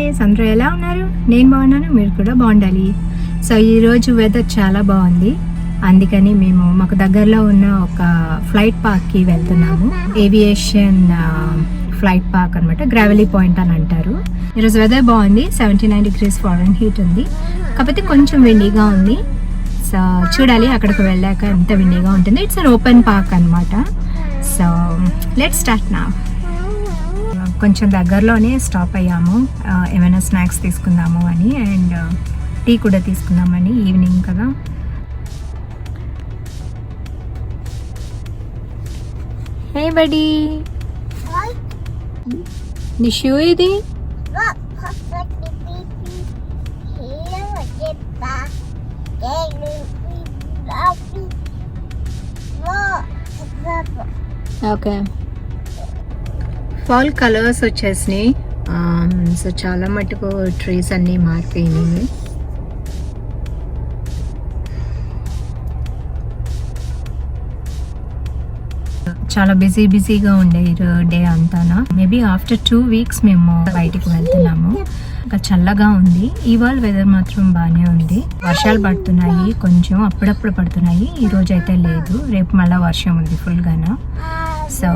Guys, అందరూ ఎలా ఉన్నారు? నేను బాగున్నాను, మీరు కూడా బాగుండాలి. సో ఈరోజు వెదర్ చాలా బాగుంది, అందుకని మేము మాకు దగ్గరలో ఉన్న ఒక ఫ్లైట్ పార్క్కి వెళ్తున్నాము. ఏవియేషన్ ఫ్లైట్ పార్క్ అనమాట, గ్రావెలీ పాయింట్ అని అంటారు. ఈరోజు వెదర్ బాగుంది, 79 degrees Fahrenheit ఉంది, కాకపోతే కొంచెం విండీగా ఉంది. సో చూడాలి అక్కడికి వెళ్ళాక ఎంత విండీగా ఉంటుంది. ఇట్స్ అన్ ఓపెన్ పార్క్ అనమాట. సో లెట్స్ స్టార్ట్ నా. కొంచెం దగ్గరలోనే స్టాప్ అయ్యాము, ఏమైనా స్నాక్స్ తీసుకుందాము అని, అండ్ టీ కూడా తీసుకుందామని. ఈవినింగ్ కదా. హే బడీ, నీ షూ ఇది? ఓకే, ఫాల్ కలర్స్ వచ్చేసినాయి. సో చాలా మటుకు ట్రీస్ అన్నీ మారిపోయినాయి. చాలా బిజీగా ఉండే డే అంతానా. మేబీ ఆఫ్టర్ 2 weeks మేము బయటికి వెళ్తున్నాము. ఇంకా చల్లగా ఉంది. ఇవాళ వెదర్ మాత్రం బాగానే ఉంది. వర్షాలు పడుతున్నాయి, కొంచెం అప్పుడప్పుడు పడుతున్నాయి. ఈ రోజు అయితే లేదు, రేపు మళ్ళీ వర్షం ఉంది ఫుల్గానా. సో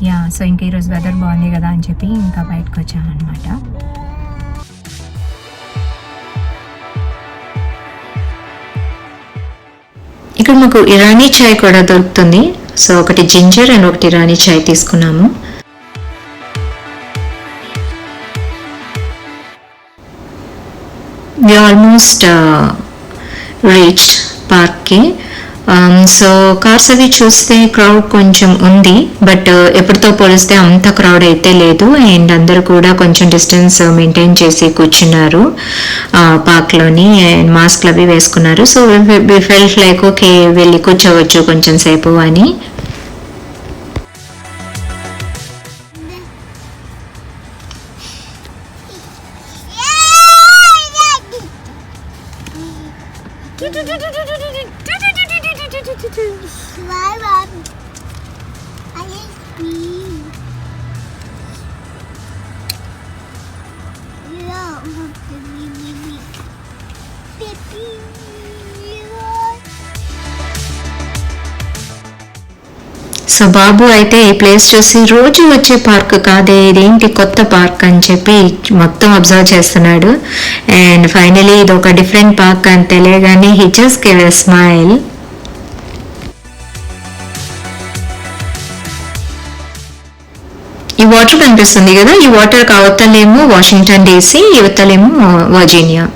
యా, సో ఇంకా ఈరోజు వెదర్ బాగుంది కదా అని చెప్పి ఇంకా బయటకు వచ్చాను అనమాట. ఇక్కడ మాకు ఇరానీ చాయ్ కూడా దొరుకుతుంది. సో ఒకటి జింజర్ అండ్ ఒకటి ఇరానీ చాయ్ తీసుకున్నాము. వి ఆల్మోస్ట్ రీచ్డ్ పార్క్కి. సో కార్స్ అవి చూస్తే క్రౌడ్ కొంచెం ఉంది, బట్ ఎప్పటితో పోలిస్తే అంత క్రౌడ్ అయితే లేదు. అండ్ అందరూ కూడా కొంచెం డిస్టెన్స్ మెయింటైన్ చేసి కూర్చున్నారు పార్క్లోని, అండ్ మాస్క్లు అవి వేసుకున్నారు. So we felt like okay, వెళ్ళి కూర్చోవచ్చు కొంచెం సేపు అని. సో బాబు అయితే ఈ ప్లేస్ చూసి రోజు వచ్చే పార్క్ కాదే, ఇదేంటి కొత్త పార్క్ అని చెప్పి మొత్తం అబ్జర్వ్ చేస్తున్నాడు. అండ్ ఫైనలీ ఇది ఒక డిఫరెంట్ పార్క్ అని తెలియగానే he just give a smile. ఈ వాటర్ కనిపిస్తుంది కదా, ఈ వాటర్ అవతలేమో వాషింగ్టన్ DC, యువతలేమో వర్జీనియా.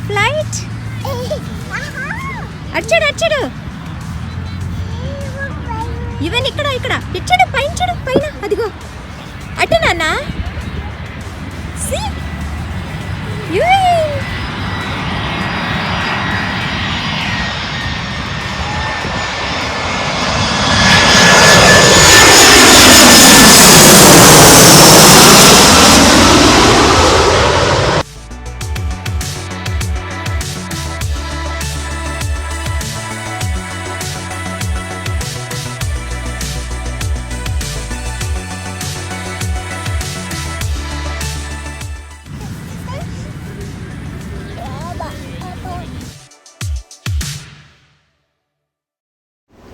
ఫ్లైట్ అచ్చాడు ఇవన్ ఇక్కడ ఇచ్చాడు, పైన చూడు, పైన అదిగో అటు నాన్న.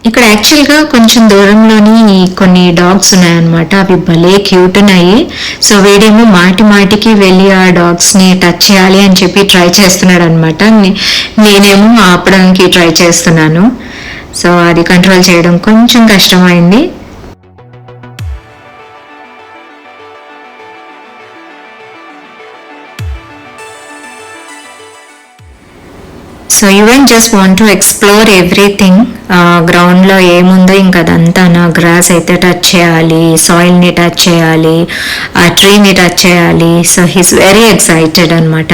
ఇక్కడ యాక్చువల్గా కొంచెం దూరంలోని కొన్ని డాగ్స్ ఉన్నాయన్నమాట. అవి భలే క్యూట్ ఉన్నాయి. సో వీడేమో మాటికి వెళ్ళి ఆ డాగ్స్ని టచ్ చేయాలి అని చెప్పి ట్రై చేస్తున్నాడు అనమాట. నేనేమో ఆపడానికి ట్రై చేస్తున్నాను. సో అది కంట్రోల్ చేయడం కొంచెం కష్టమైంది. So even just want to explore everything. గ్రౌండ్లో ఏముందో ఇంకా అదంతా, నా గ్రాస్ అయితే టచ్ చేయాలి, సాయిల్ని టచ్ చేయాలి, ఆ ట్రీని టచ్ చేయాలి. సో హీస్ వెరీ ఎక్సైటెడ్ అనమాట.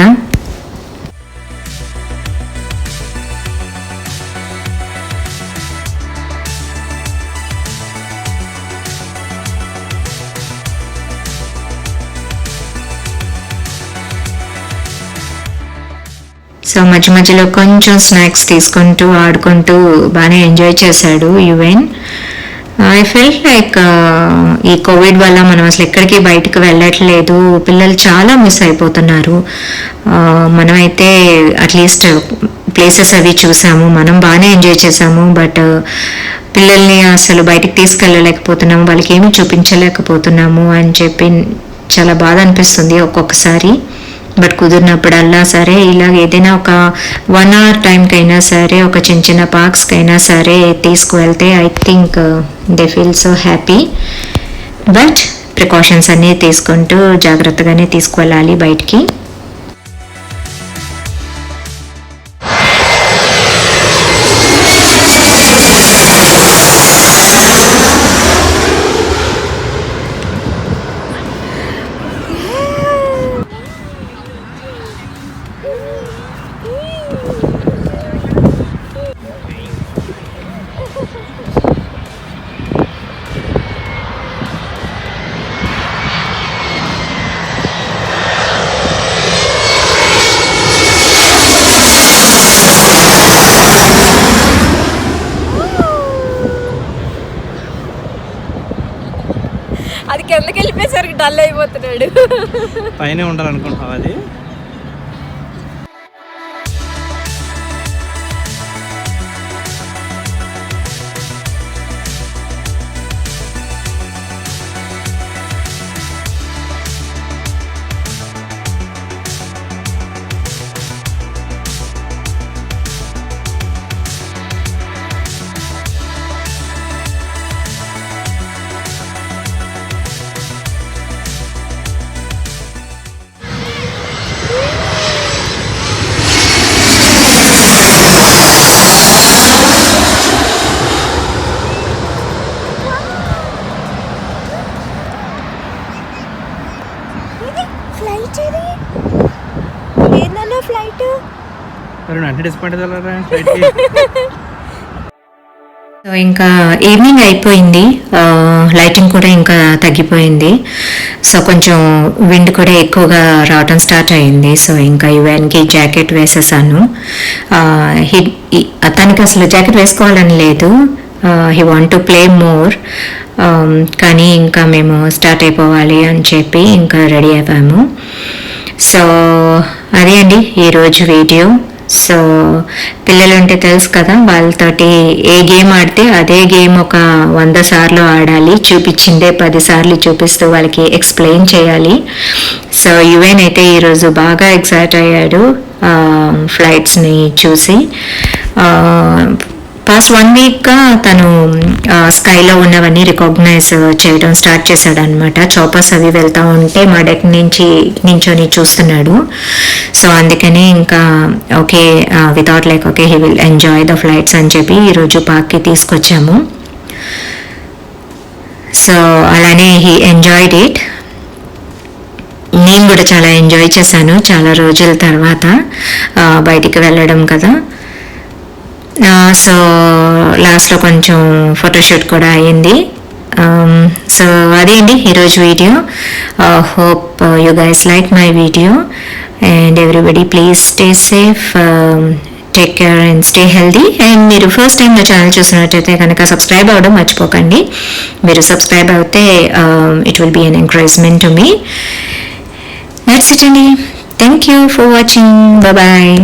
సో మధ్య మధ్యలో కొంచెం స్నాక్స్ తీసుకుంటూ ఆడుకుంటూ బాగానే ఎంజాయ్ చేశాడు యువెన్. ఐ ఫెల్ట్ లైక్ ఈ కోవిడ్ వల్ల మనం అసలు ఎక్కడికి బయటకు వెళ్ళట్లేదు, పిల్లలు చాలా మిస్ అయిపోతున్నారు. మనమైతే అట్లీస్ట్ ప్లేసెస్ అవి చూసాము, మనం బాగానే ఎంజాయ్ చేసాము. బట్ పిల్లల్ని అసలు బయటికి తీసుకెళ్ళలేకపోతున్నాము, వాళ్ళకి ఏమీ చూపించలేకపోతున్నాము అని చెప్పి చాలా బాధ అనిపిస్తుంది ఒక్కొక్కసారి. బట్ కుదిరినప్పుడల్లా సరే ఇలాగ ఏదైనా ఒక 1 hour టైంకి అయినా సరే ఒక చిన్న చిన్న పార్క్స్కి అయినా సరే తీసుకువెళ్తే I think they feel so happy. But precautions అన్నీ తీసుకుంటూ జాగ్రత్తగానే తీసుకువెళ్ళాలి బయటికి. అది కిందకి వెళ్ళిపోయేసరికి డల్ అయిపోతున్నాడు. పైన ఉండాలనుకుంటున్నావు అది. ఫ్లైట్ అంటే డిసప్పాయింట్ ఫ్లైట్కి. సో ఇంకా ఈవినింగ్ అయిపోయింది, లైటింగ్ కూడా ఇంకా తగ్గిపోయింది. సో కొంచెం విండ్ కూడా ఎక్కువగా రావడం స్టార్ట్ అయింది. సో ఇంకా యువన్కి జాకెట్ వేసేసాను. తనకి అసలు జాకెట్ వేసుకోవాలని లేదు, he want to play more. కానీ ఇంకా మేము స్టార్ట్ అయిపోవాలి అని చెప్పి ఇంకా రెడీ అయిపోయాము. సో అదే అండి ఈరోజు వీడియో. సో పిల్లలు ఉంటే తెలుసు కదా, వాళ్ళతోటి ఏ గేమ్ ఆడితే అదే గేమ్ ఒక 100 సార్లు ఆడాలి, చూపించిందే 10 సార్లు చూపిస్తూ వాళ్ళకి ఎక్స్ప్లెయిన్ చేయాలి. సో యువెన్ అయితే ఈరోజు బాగా ఎక్సైట్ అయ్యాడు ఫ్లైట్స్ని చూసి. పాస్ట్ 1 వీక్గా తను స్కైలో ఉన్నవన్నీ రికాగ్నైజ్ చేయడం స్టార్ట్ చేశాడు అనమాట. చాపర్స్ అవి వెళ్తూ ఉంటే మా డెక్ నుంచి నించొని చూస్తున్నాడు. సో అందుకని ఇంకా okay without like okay he will enjoy the flights అని చెప్పి ఈరోజు పార్క్కి తీసుకొచ్చాము. సో అలానే హీ ఎంజాయ్డ్ ఇట్. నేను కూడా చాలా ఎంజాయ్ చేశాను, చాలా రోజుల తర్వాత బయటికి వెళ్ళడం కదా. సో లాస్ట్లో కొంచెం ఫోటోషూట్ కూడా అయ్యింది. సో అదే అండి ఈరోజు video. Hope you guys like my video and everybody please stay safe, take care and stay healthy. And మీరు ఫస్ట్ టైం నా ఛానల్ చూసినట్టయితే కనుక సబ్స్క్రైబ్ అవ్వడం మర్చిపోకండి. మీరు సబ్స్క్రైబ్ అవుతే it will be an encouragement to me. That's it అండి. Thank you for watching. Bye.